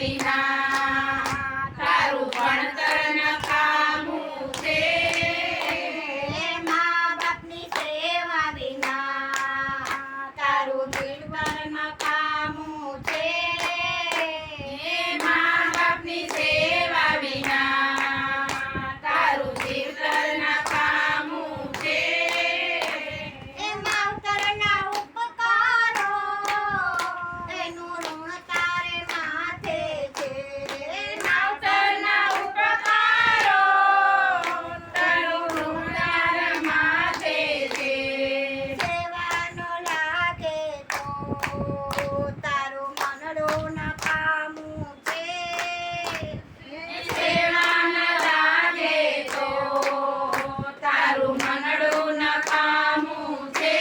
વિના તારું ભણતર નકામું છે. મા બાપની સેવા વિના તારું જીવન નકામું છે. મા બાપની સેવા વિના તારું જીવતર નકામું છે. માવતરના ઉપકારો એનું ઋણ તારે માથે છે. માવતરના ઉપકારો તારું ઋણ તારા માથે છે. સેવાનો લાગે તો તારું મનડું નકામું છે. સેવા ન લાગે તો તારું મનડું નકામું છે.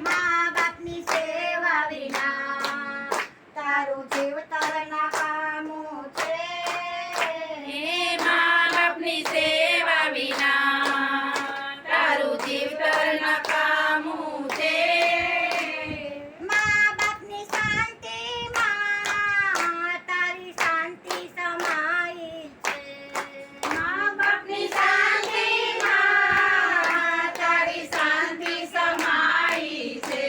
મા બાપની સેવા વિના તારું જીવતર નકામું છે. મા બાપની સેવા વિના તારું જીવતર નકામું છે. મા બાપની શાંતિમાં તારી શાંતિ સમાઈ છે. મા બાપની શાંતિમાં તારી શાંતિ સમાઈ છે.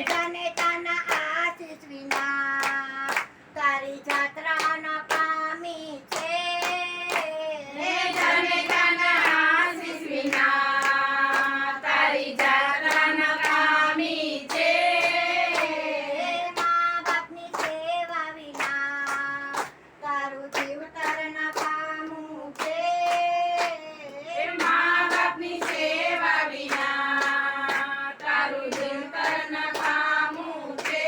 જનેતાના આશીષ વિના તારી જાત્રા નકામી છે. જનેતાના આશીષ વિના તારી જાત્રા નકામી છે. મા બાપની સેવા વિના તારું જીવતર નકામું છે. મા બાપની સેવા વિના તારું જીવતર નકામું છે.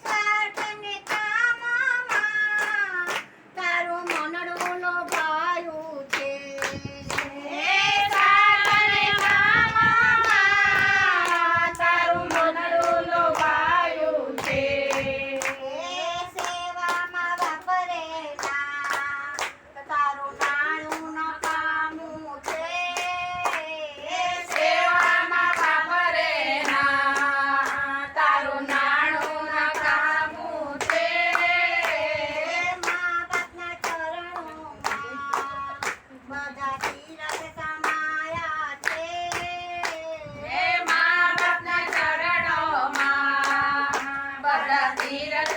સ્વાર્થને કામમાં તારું મનડું લોભાયું છે. સાતને કામમાં તારું મનડું લોભાયું છે. સેવામાં વાપરેલા તારું નાણું નકામું છે. સેવામાં વાપરે ના તારું નાણું નકામું છે. મા બાપના ચરણોમાં બધા તીરથ સમાયા છે. મા બાપના ચરણોમાં બધા તીરથ